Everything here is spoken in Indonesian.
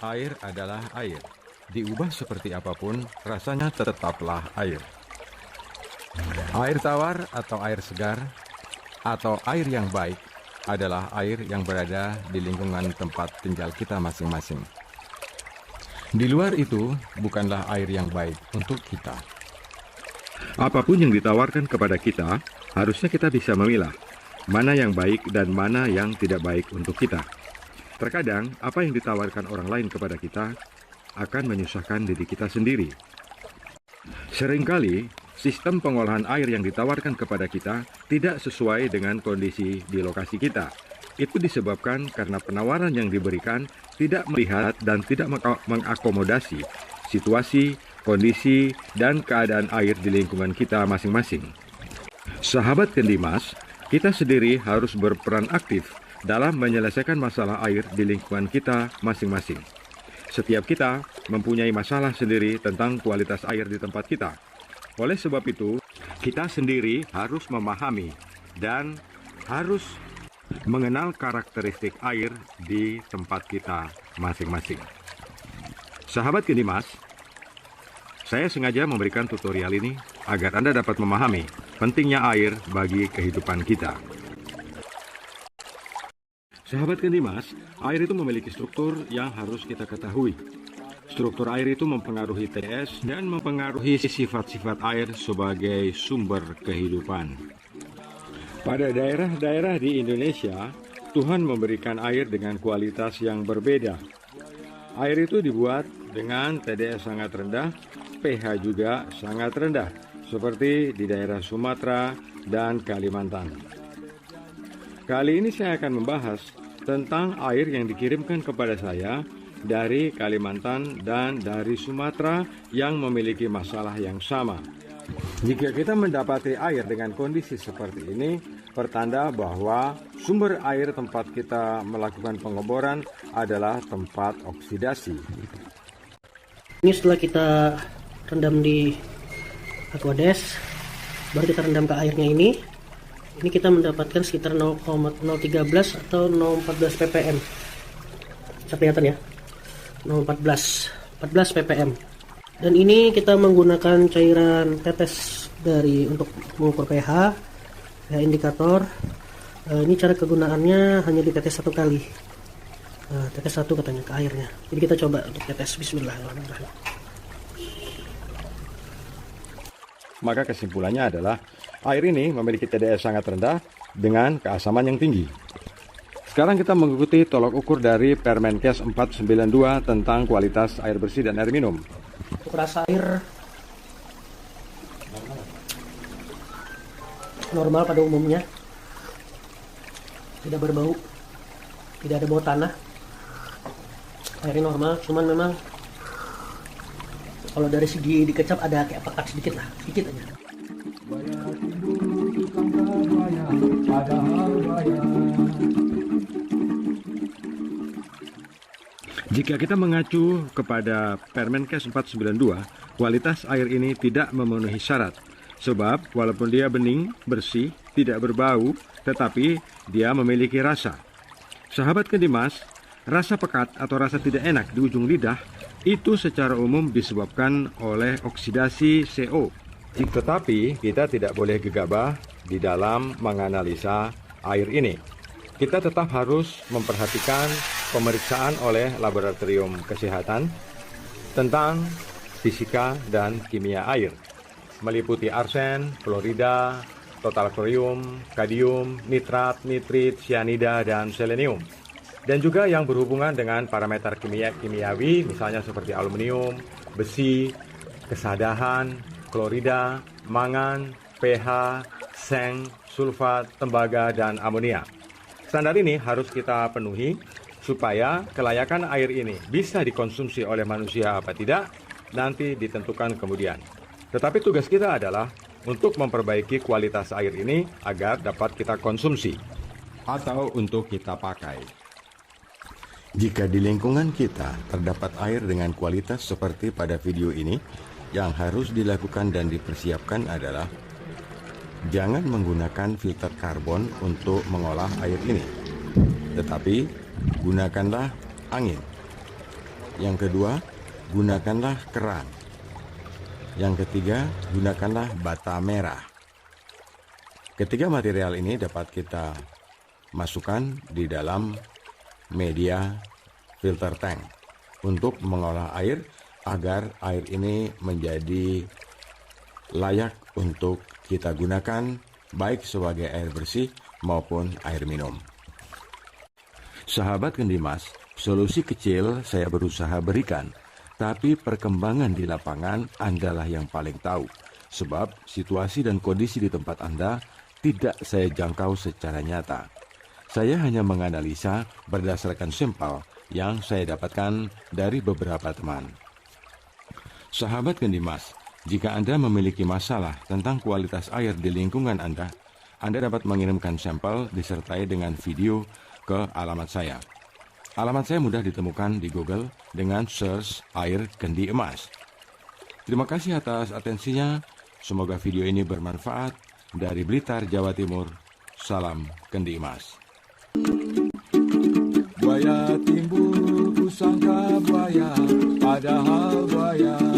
Air adalah air. Diubah seperti apapun, rasanya tetaplah air. Air tawar atau air segar, atau air yang baik, adalah air yang berada di lingkungan tempat tinggal kita masing-masing. Di luar itu, bukanlah air yang baik untuk kita. Apapun yang ditawarkan kepada kita, harusnya kita bisa memilah mana yang baik dan mana yang tidak baik untuk kita. Terkadang, apa yang ditawarkan orang lain kepada kita akan menyusahkan diri kita sendiri. Seringkali, sistem pengolahan air yang ditawarkan kepada kita tidak sesuai dengan kondisi di lokasi kita. Itu disebabkan karena penawaran yang diberikan tidak melihat dan tidak mengakomodasi situasi, kondisi, dan keadaan air di lingkungan kita masing-masing. Sahabat Kendimas, kita sendiri harus berperan aktif dalam menyelesaikan masalah air di lingkungan kita masing-masing. Setiap kita mempunyai masalah sendiri tentang kualitas air di tempat kita. Oleh sebab itu, kita sendiri harus memahami dan harus mengenal karakteristik air di tempat kita masing-masing. Sahabat Kendimas, saya sengaja memberikan tutorial ini agar Anda dapat memahami pentingnya air bagi kehidupan kita. Sahabat Kendimas, air itu memiliki struktur yang harus kita ketahui. Struktur air itu mempengaruhi TDS dan mempengaruhi sifat-sifat air sebagai sumber kehidupan. Pada daerah-daerah di Indonesia, Tuhan memberikan air dengan kualitas yang berbeda. Air itu dibuat dengan TDS sangat rendah, pH juga sangat rendah, seperti di daerah Sumatera dan Kalimantan. Kali ini saya akan membahas tentang air yang dikirimkan kepada saya dari Kalimantan dan dari Sumatera yang memiliki masalah yang sama. Jika kita mendapati air dengan kondisi seperti ini, pertanda bahwa sumber air tempat kita melakukan pengeboran adalah tempat oksidasi. Ini setelah kita rendam di Aquades, baru kita rendam ke airnya ini. Ini kita mendapatkan sekitar 0,013 atau 0,14 ppm. Bisa kelihatan ya? 0,14 ppm. Dan ini kita menggunakan cairan tetes untuk mengukur pH indikator. Ini cara kegunaannya hanya ditetes satu kali. Tetes satu katanya ke airnya. Jadi kita coba untuk tetes. Bismillahirrahmanirrahim. Maka kesimpulannya adalah air ini memiliki TDS sangat rendah dengan keasaman yang tinggi. Sekarang kita mengikuti tolok ukur dari Permenkes 492 tentang kualitas air bersih dan air minum. Untuk rasa air normal pada umumnya, tidak berbau, tidak ada bau tanah. Airnya normal, cuman memang kalau dari segi dikecap ada kayak pekat sedikit lah, sedikit aja. Jika kita mengacu kepada Permenkes 492, kualitas air ini tidak memenuhi syarat. Sebab walaupun dia bening, bersih, tidak berbau, tetapi dia memiliki rasa. Sahabat Kendimas, rasa pekat atau rasa tidak enak di ujung lidah itu secara umum disebabkan oleh oksidasi CO. Tetapi kita tidak boleh gegabah di dalam menganalisa air ini. Kita tetap harus memperhatikan pemeriksaan oleh laboratorium kesehatan tentang fisika dan kimia air, meliputi arsen, fluorida, total klorium, kadium, nitrat, nitrit, sianida, dan selenium. Dan juga yang berhubungan dengan parameter kimiawi, misalnya seperti aluminium, besi, kesadahan, klorida, mangan, pH, seng, sulfat, tembaga, dan amonia. Standar ini harus kita penuhi supaya kelayakan air ini bisa dikonsumsi oleh manusia apa tidak, nanti ditentukan kemudian. Tetapi tugas kita adalah untuk memperbaiki kualitas air ini agar dapat kita konsumsi Atau untuk kita pakai. Jika di lingkungan kita terdapat air dengan kualitas seperti pada video ini, yang harus dilakukan dan dipersiapkan adalah jangan menggunakan filter karbon untuk mengolah air ini, tetapi gunakanlah angin. Yang kedua, gunakanlah kerang. Yang ketiga, gunakanlah bata merah. Ketiga material ini dapat kita masukkan di dalam media filter tank untuk mengolah air agar air ini menjadi layak untuk kita gunakan baik sebagai air bersih maupun air minum. Sahabat Kendimas, solusi kecil saya berusaha berikan, tapi perkembangan di lapangan Andalah yang paling tahu, sebab situasi dan kondisi di tempat Anda tidak saya jangkau secara nyata. Saya hanya menganalisa berdasarkan sampel yang saya dapatkan dari beberapa teman. Sahabat Kendimas, jika Anda memiliki masalah tentang kualitas air di lingkungan Anda dapat mengirimkan sampel disertai dengan video ke alamat saya. Alamat saya mudah ditemukan di Google dengan search air Kendi Emas. Terima kasih atas atensinya. Semoga video ini bermanfaat. Dari Blitar, Jawa Timur, salam Kendi Emas. Buaya timbul, kusangka buaya, padahal buaya